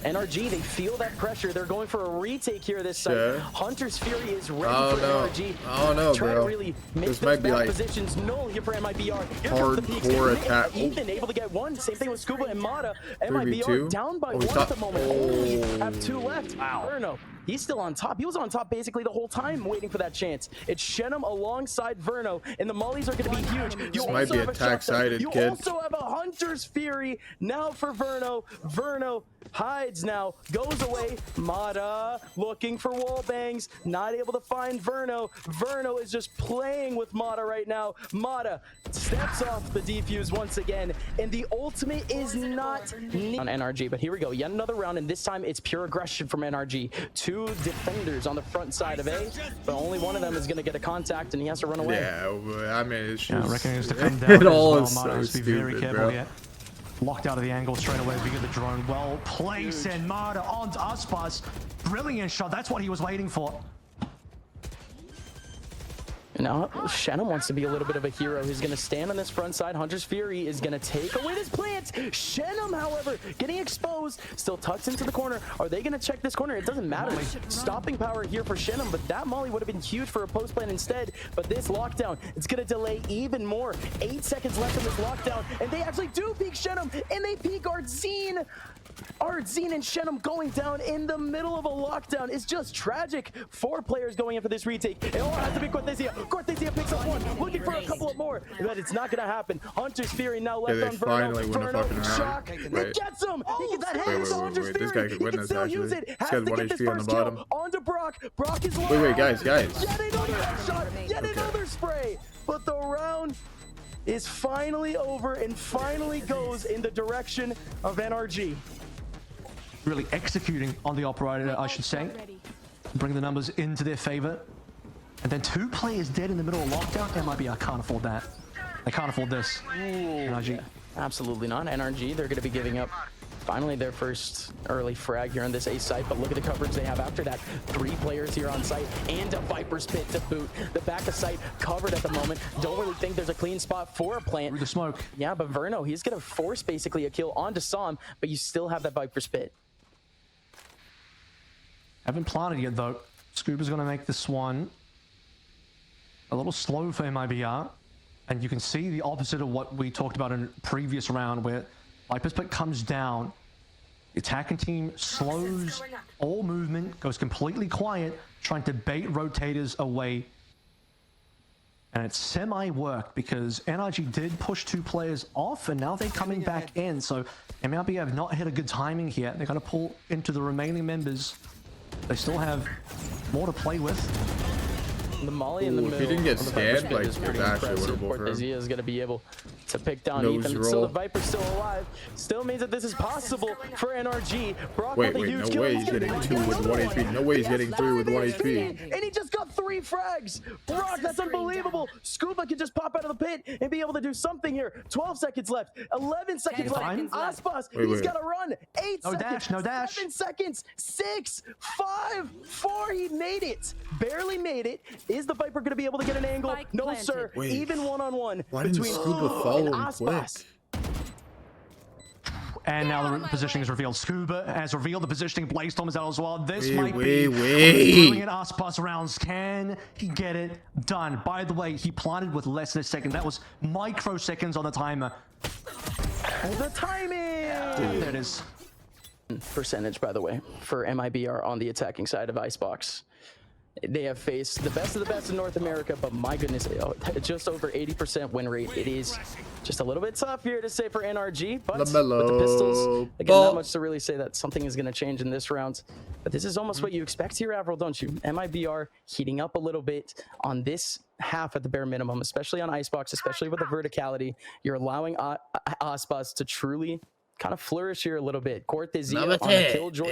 S3: NRG, they feel that pressure. They're going for a retake here this side. Hunter's Fury is ready for NRG.
S2: I don't know, bro.
S3: Really
S2: this might be like
S3: positions null here for Mibr.
S2: hardcore attack.
S3: Even able to get one. Same thing with Scuba and Mata. Mibr down by 1 at the moment. Only have 2 left. Wow. Verno, he's still on top. He was on top basically the whole time waiting for that chance. It's Shenum alongside Verno, and the mollies are going to be huge.
S2: This might be attack-sided, kid.
S3: You also have a Hunter's Fury now for Verno. Verno hides now, goes away. Mata looking for wall bangs, not able to find Verno. Verno is just playing with Mata right now. Mata steps off the defuse once again, and the ultimate is not on NRG. But here we go, yet another round, and this time it's pure aggression from NRG. 2 defenders on the front side of A, but only one of them is going to get a contact, and he has to run away.
S2: Yeah, I mean, it's just...
S1: I reckon it's to come down
S2: it all
S1: well.
S2: is
S1: Mata
S2: so
S1: has to be very
S2: stupid,
S1: careful
S2: bro.
S1: here. Locked out of the angle straight away as we get the drone. Well placed, and Mata onto Aspas. Brilliant shot. That's what he was waiting for.
S3: Now, Shannon wants to be a little bit of a hero. He's going to stand on this front side. Hunter's Fury is going to take away this plant. Shannon, however, getting exposed, still tucked into the corner. Are they going to check this corner? It doesn't matter. Stopping power here for Shannon, but that molly would have been huge for a post plant instead. But this lockdown, it's going to delay even more. 8 seconds left in this lockdown, and they actually do peek Shannon, and they peek Ardzine. Ardzine and Shenum going down in the middle of a lockdown is just tragic. 4 players going in for this retake. It all has to be Cortesia. Cortesia picks up 1, looking for a couple of more, but it's not going to happen. Hunter's Fury now left on Verno. Verno, shock. He gets him. He gets that hand to Hunter's Fury.
S2: This guy could win this, actually. This guy's 1 HP on the bottom.
S3: Onto Brock. Brock is low.
S2: Wait, guys.
S3: Yet another headshot. Yet another spray. But the round is finally over and finally goes in the direction of NRG.
S1: Really executing on the operator, I should say. Bring the numbers into their favor. And then 2 players dead in the middle of lockdown. Mibr, I can't afford that. They can't afford this. NRG.
S3: Absolutely not. NRG, they're going to be giving up finally their first early frag here on this A site, but look at the coverage they have after that. 3 players here on site and a Viper's Pit to boot. The back of site covered at the moment. Don't really think there's a clean spot for a plant.
S1: Through the smoke.
S3: Yeah, but Verno, he's going to force basically a kill onto Som, but you still have that Viper's Pit.
S1: Haven't planted yet though. Scuba's going to make this one a little slow for Mibr. And you can see the opposite of what we talked about in a previous round where Viper's Pit comes down. The attacking team slows all movement, goes completely quiet, trying to bait rotators away. And it's semi-worked because NRG did push 2 players off and now they're coming back in. So Mibr have not hit a good timing here. They're going to pull into the remaining members. They still have more to play with.
S3: The molly in the middle.
S2: If he didn't get scanned, like,
S3: it's pretty
S2: actually
S3: impressive. Cortesia is going to be able to pick down Ethan. Still, the Viper's still alive. Still means that this is possible for NRG. Brock
S2: wait,
S3: with a huge
S2: no
S3: kill.
S2: way he's getting 2 with 1 HP. No way he's getting 3 with 1 HP.
S3: And he just got 3 frags. Brock, that's unbelievable. Scuba can just pop out of the pit and be able to do something here. 12 seconds left. 11 seconds left. Aspas, he's got to run. 8 seconds.
S1: No dash.
S3: 7 seconds. 6, 5, 4. He made it. Barely made it. Is the Viper going to be able to get an angle?
S4: Spike
S3: No,
S4: planted.
S3: sir.
S2: Wait.
S3: Even one-on-one
S2: Why didn't Scuba follow him quick?
S1: And now the positioning is revealed. Scuba has revealed the positioning. Blaze-Storm is out as well. This might
S2: wait.
S1: be brilliant Aspas rounds. Can he get it done? By the way, he planted with less than a second. That was microseconds on the timer.
S3: The timing!
S1: There it is.
S3: Percentage, by the way, for MIBR on the attacking side of Icebox. They have faced the best of the best in North America, but my goodness, just over 80% win rate. It is just a little bit tough here to say for NRG, but with the pistols, again, not much to really say that something is going to change in this round. But this is almost what you expect here, Avril, don't you? MIBR heating up a little bit on this half at the bare minimum, especially on Icebox, especially with the verticality. You're allowing Aspas to truly kind of flourish here a little bit. Cortezia on the Killjoy.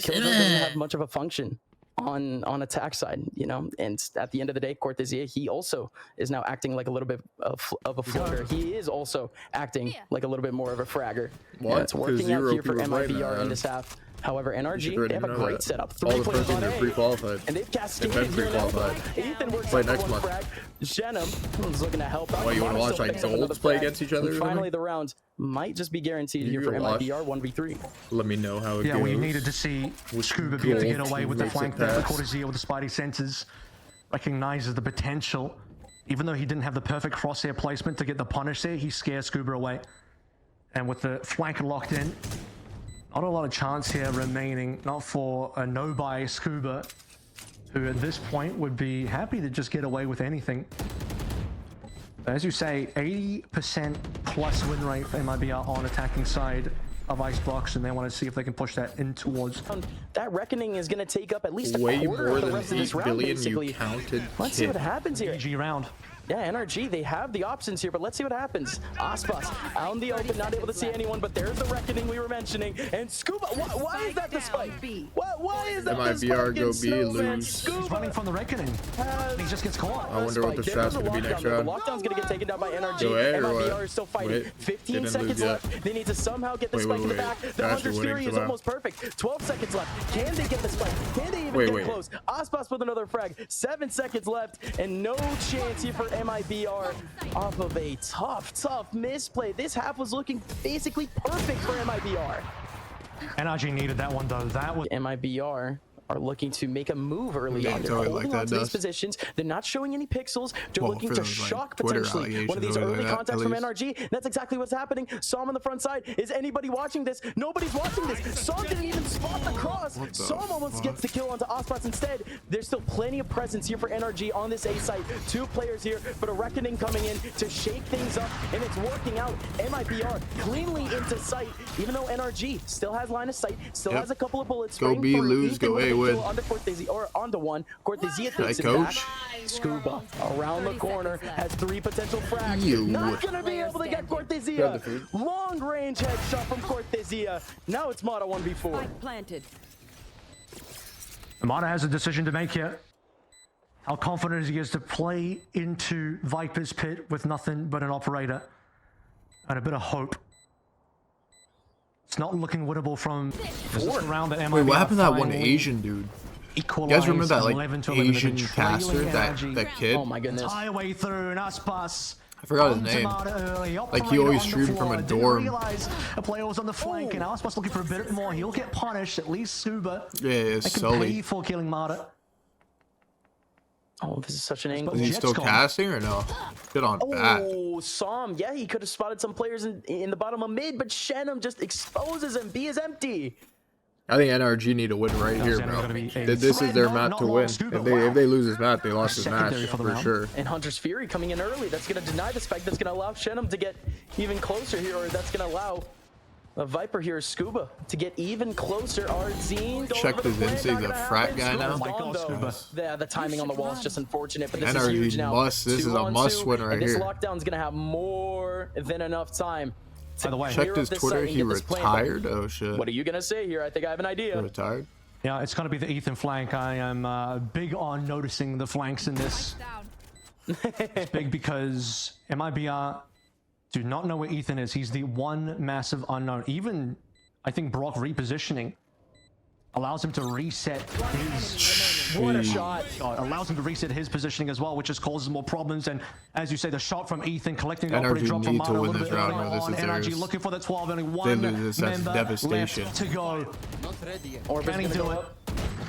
S3: Killjoy doesn't have much of a function on attack side, you know, and at the end of the day, Cortezia, he also is now acting like a little bit of a floater. He is also acting like a little bit more of a fragger.
S2: What?
S3: It's working out here for MIBR in this half. However, NRG, they have a great setup.
S2: All the players are pre-qualified.
S3: And they've cascaded here now. Ethan works
S2: play
S3: out
S2: next
S3: one
S2: month.
S3: frag. Shenum is looking to help out.
S2: What, you want to watch like Golds play against each other?
S3: And finally, the round might just be guaranteed here for MIBR 1v3.
S2: Let me know how it goes.
S1: Yeah, we needed to see Scuba be able to get away with the flank there. Cortezia with the Spidey senses recognizes the potential. Even though he didn't have the perfect crosshair placement to get the punish there, he scares Scuba away. And with the flank locked in, not a lot of chance here remaining, not for a no by Scuba, who at this point would be happy to just get away with anything. As you say, 80% plus win rate for MIBR on attacking side of Icebox, and they want to see if they can push that in towards.
S3: That reckoning is going to take up at least a
S2: way
S3: quarter
S2: more
S3: of the
S2: than
S3: rest of this
S2: 8
S3: round,
S2: billion
S3: basically.
S2: you counted.
S3: Let's see what happens here.
S1: GG round.
S3: Yeah, NRG, they have the options here, but let's see what happens. Aspas out in the open, not able to see anyone, but there's the reckoning we were mentioning. And Scuba, why is that the spike? Why is that the spike?
S2: MIBR go B, lose.
S3: Scuba
S1: He's running from the reckoning. He just gets caught.
S2: I wonder what the strat's going to be next round.
S3: The lockdown's going to get taken down by NRG.
S2: Go A or
S3: MIBR
S2: what?
S3: is still fighting.
S2: Wait,
S3: 15 seconds left. They need to somehow get the spike in the back. The Hunter's Fury is almost perfect. 12 seconds left. Can they get the spike? Can they even get close? Aspas with another frag. 7 seconds left, and no chance here for MIBR. Off of a tough misplay. This half was looking basically perfect for MIBR.
S1: NRG needed that one though. That was
S3: MIBR are looking to make a move early on. They're holding on to these positions. They're not showing any pixels. They're looking to shock potentially one of these early contacts from NRG. That's exactly what's happening. Psalm on the front side. Is anybody watching this? Nobody's watching this. Psalm didn't even spot the cross. Psalm almost gets the kill onto Aspas instead. There's still plenty of presence here for NRG on this A site. 2 players here, but a reckoning coming in to shake things up, and it's working out. MIBR cleanly into sight, even though NRG still has line of sight, still has a couple of bullets.
S2: Go B, lose, go A, win.
S3: Onto Cortezia, or onto one. Cortezia takes it back. Scuba around the corner has 3 potential frags. Not gonna be able to get Cortezia. Long range headshot from Cortezia. Now it's Mata 1v4.
S4: Planted.
S1: Mata has a decision to make here. How confident he is to play into Viper's pit with nothing but an operator and a bit of hope. It's not looking winnable from this round that MIBR.
S2: Wait, what happened to that one Asian dude? You guys remember that like Asian caster, that kid?
S3: Oh my goodness.
S1: Entire way through, and Aspas.
S2: I forgot his name. Like he always streamed from a dorm.
S1: A player was on the flank, and Aspas looking for a bit more. He'll get punished, at least Scuba.
S2: Yeah, Sully.
S1: Pay for killing Mata.
S3: Oh, this is such an angle.
S2: Is he still casting or no? Good on back.
S3: Oh, Psalm. Yeah, he could have spotted some players in the bottom of mid, but Shenum just exposes him. B is empty.
S2: I think NRG need to win right here, bro. This is their map to win. If they lose this map, they lost this match for sure.
S3: And Hunter's Fury coming in early. That's going to deny the spike. That's going to allow Shenum to get even closer here, or that's going to allow a Viper here, Scuba, to get even closer. Arzine,
S2: check the Vince, he's a frat guy now.
S3: Yeah, the timing on the wall is just unfortunate, but this is huge now.
S2: This is a must win right here.
S3: This lockdown is going to have more than enough time.
S1: By the way,
S2: checked his Twitter. He retired. Oh shit.
S3: What are you gonna say here? I think I have an idea.
S2: Retired.
S1: Yeah, it's gonna be the Ethan flank. I am big on noticing the flanks in this. It's big because MIBR do not know where Ethan is. He's the one massive unknown. Even I think Brock repositioning allows him to reset his
S3: what a shot.
S1: Allows him to reset his positioning as well, which just causes more problems. And as you say, the shot from Ethan collecting the operating drop from Mata a little bit early on. NRG looking for the 12, only one member left to go.
S3: Or
S1: can he do it?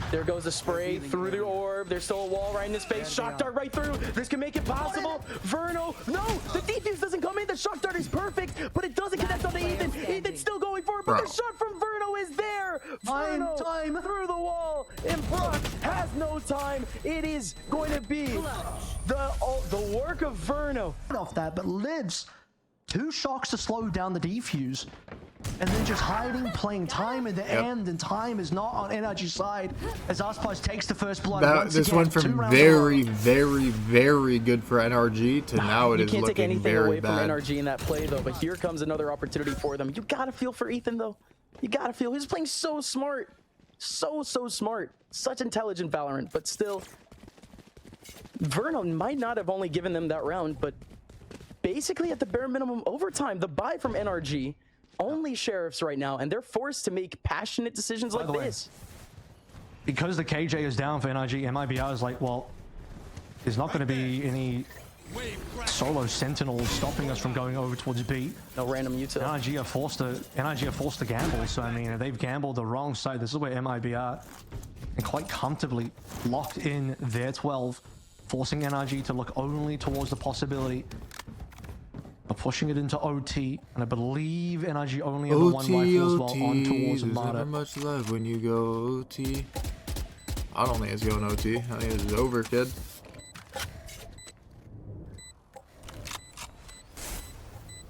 S3: There goes a spray through the orb. There's still a wall right in his face. Shock dart right through. This can make it possible. Verno, no, the defense doesn't come in. The shock dart is perfect, but it doesn't connect on to Ethan. Ethan's still going for it, but the shot from Verno is there. Verno
S1: Time
S3: through the wall, and Brock has no time. It is going to be the work of Verno.
S1: Off that, but lives 2 shocks to slow down the defuse. And then just hiding, playing time in the end, and time is not on NRG's side as Aspas takes the first blood.
S2: This went from very, very good for NRG to now it is looking very bad. You can't take anything away from
S3: NRG in that play, though, but here comes another opportunity for them. You gotta feel for Ethan, though. You gotta feel. He's playing so smart. So smart. Such intelligent Valorant, but still, Verno might not have only given them that round, but basically at the bare minimum overtime. The buy from NRG, only sheriffs right now, and they're forced to make passionate decisions like this.
S1: Because the KJ is down for NRG, MIBR is like, well, there's not going to be any solo sentinels stopping us from going over towards B.
S3: No random util.
S1: NRG are forced to gamble, so I mean, they've gambled the wrong side. This is where MIBR and quite comfortably locked in their 12, forcing NRG to look only towards the possibility of pushing it into OT, and I believe NRG only have the one rifle as well on towards Mibr.
S2: Never much love when you go OT. I don't think it's going OT. I think it's over, kid.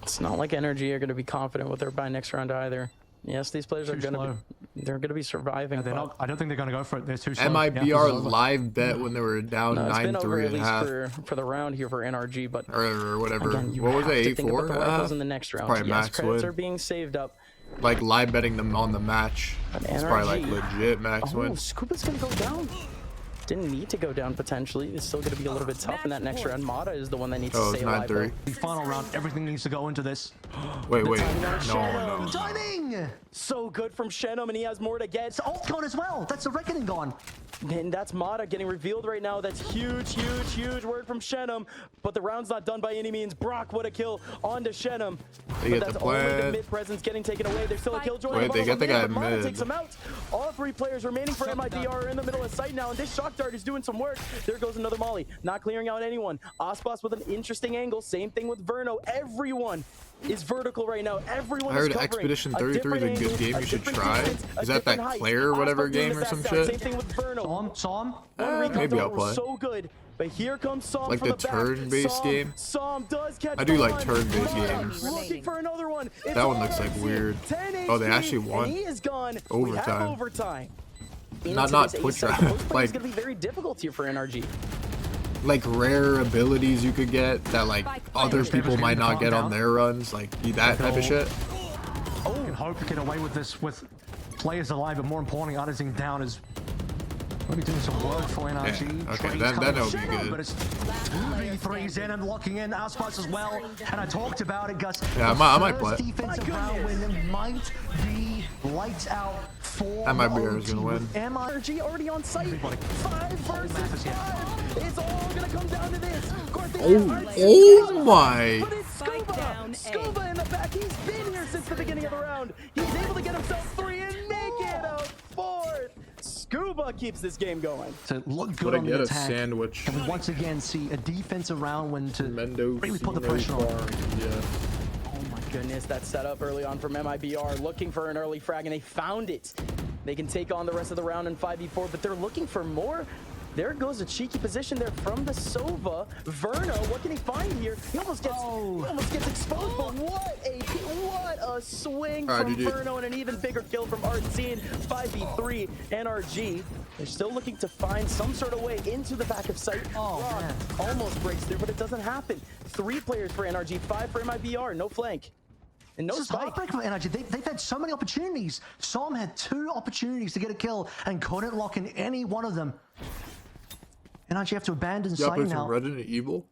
S3: It's not like NRG are going to be confident with their buy next round either. Yes, these players are going to be surviving.
S1: Yeah, I don't think they're going to go for it. They're too slow.
S2: MIBR live bet when they were down 9-3.5
S3: for the round here for NRG, but
S2: or whatever.
S3: Again,
S2: what was it? 8-4
S3: in the next round.
S2: Probably max
S3: credits
S2: win.
S3: Are being saved up.
S2: Like live betting them on the match. It's probably like legit max win.
S3: Scuba's going to go down. Didn't need to go down potentially. It's still going to be a little bit tough in that next round. Mata is the one that needs to stay alive.
S2: 9-3.
S1: The final round, everything needs to go into this.
S2: Wait.
S1: No. Timing!
S3: So good from Shenum, and he has more to get.
S1: It's ult gone as well. That's the reckoning gone.
S3: And that's Mata getting revealed right now. That's huge word from Shenum. But the round's not done by any means. Brock, what a kill onto Shenum. But that's only the mid presence getting taken away. There's still a kill joy.
S2: Wait, they get the guy
S3: Mata
S2: mid.
S3: takes him out. All 3 players remaining for MIBR are in the middle of sight now, and this shock dart is doing some work. There goes another molly, not clearing out anyone. Aspas with an interesting angle. Same thing with Verno. Everyone is vertical right now. Everyone
S2: I heard
S3: is
S2: Expedition 33 is a good game you should try. Is that Claire or whatever game or some shit?
S3: Same thing with Verno.
S1: Psalm?
S2: Maybe I'll play.
S3: So good. But here comes Psalm
S2: like
S3: from
S2: the
S3: the
S2: turn-based game.
S3: Psalm does catch
S2: I do like
S3: one.
S2: turn-based games.
S3: Looking for another one. It's
S2: that one looks like weird. Oh, they actually won.
S3: He is gone.
S2: Overtime. Not Twitch
S3: round.
S2: like
S3: it's gonna be very difficult here for NRG.
S2: Like rare abilities you could get that like other people might not get on their runs, like that type of shit.
S1: Oh, you can hope to get away with this with players alive, but more importantly, Addising down is maybe doing some work for NRG.
S2: Yeah. Okay, that'll be good.
S1: But it's 2v3s in and locking in Aspas as well. And I talked about it, Gus.
S2: Yeah, I might play.
S1: Defensive round win might be lights out for
S2: MIBR is gonna win.
S3: NRG already on site. 5 versus 5. It's all gonna come down to this.
S2: Oh my!
S3: But it's Scuba in the back. He's been here since the beginning of the round. He's able to get himself 3 and make it a 4th. Scuba keeps this game going.
S1: To look good on the attack.
S2: Sandwich.
S1: And we once again see a defensive round win to really put the pressure on.
S3: Oh my goodness, that setup early on from MIBR, looking for an early frag, and they found it. They can take on the rest of the round in 5v4, but they're looking for more. There goes a cheeky position there from the Sova. Verno, what can he find here? He almost gets exposed, but what a swing from Verno, and an even bigger kill from Artsine. 5v3 NRG. They're still looking to find some sort of way into the back of sight. Almost breaks through, but it doesn't happen. 3 players for NRG, 5 for MIBR, no flank. And no spike.
S1: Heartbreak for NRG. They've had so many opportunities. Psalm had 2 opportunities to get a kill and couldn't lock in any one of them. NRG have to abandon sight now.
S2: Resident Evil?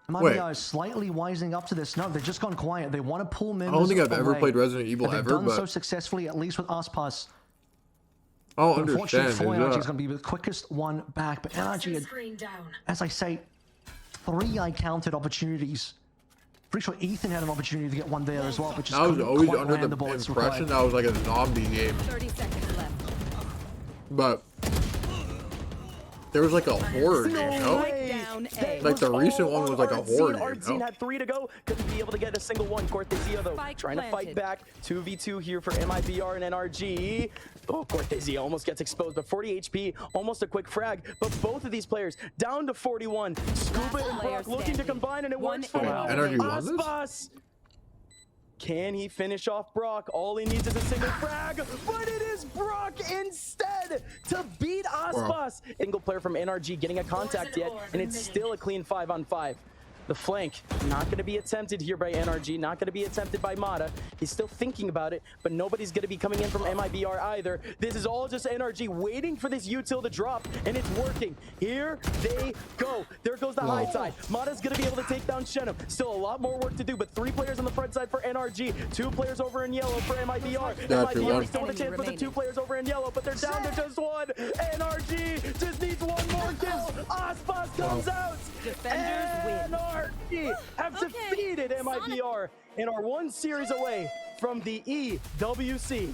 S1: MIBR is slightly wising up to this. No, they've just gone quiet. They want to pull members
S2: I don't think I've ever
S1: away.
S2: played Resident Evil
S1: They've
S2: ever,
S1: done
S2: but
S1: so successfully, at least with Aspas.
S2: I'll understand.
S1: Unfortunately, NRG is going to be the quickest one back. But NRG had, as I say, 3 I counted opportunities. Pretty sure Ethan had an opportunity to get one there as well, but just
S2: I was always under the
S1: impression
S2: that was like a zombie game.
S4: 30 seconds left.
S2: But There was like a horde, you know?
S4: Down A.
S2: Like the recent one was like a horde, you know?
S3: Had 3 to go. Couldn't be able to get a single one. Cortezia, though,
S4: Spike
S3: trying to fight
S4: planted.
S3: back. 2v2 here for Mibr and NRG. Oh, Cortezia almost gets exposed, but 40 HP, almost a quick frag. But both of these players down to 41. Scuba and Brock looking to combine, and it works for
S4: Wow.
S2: NRG won this?
S3: Aspas. Can he finish off Brock? All he needs is a single frag, but it is Brock instead to beat Aspas. Single player from NRG getting a contact yet, and it's still a clean 5-on-5. The flank, not going to be attempted here by NRG, not going to be attempted by Mata. He's still thinking about it, but nobody's going to be coming in from Mibr either. This is all just NRG waiting for this util to drop, and it's working. Here they go. There goes the high side. Mata's going to be able to take down Shenum. Still a lot more work to do, but 3 players on the front side for NRG, 2 players over in yellow for Mibr. Mibr still with a chance for the 2 players over in yellow, but they're down to just 1. NRG just needs 1 more kill. Aspas comes out.
S4: Defenders win.
S3: NRG have defeated Mibr and are 1 series away from the EWC.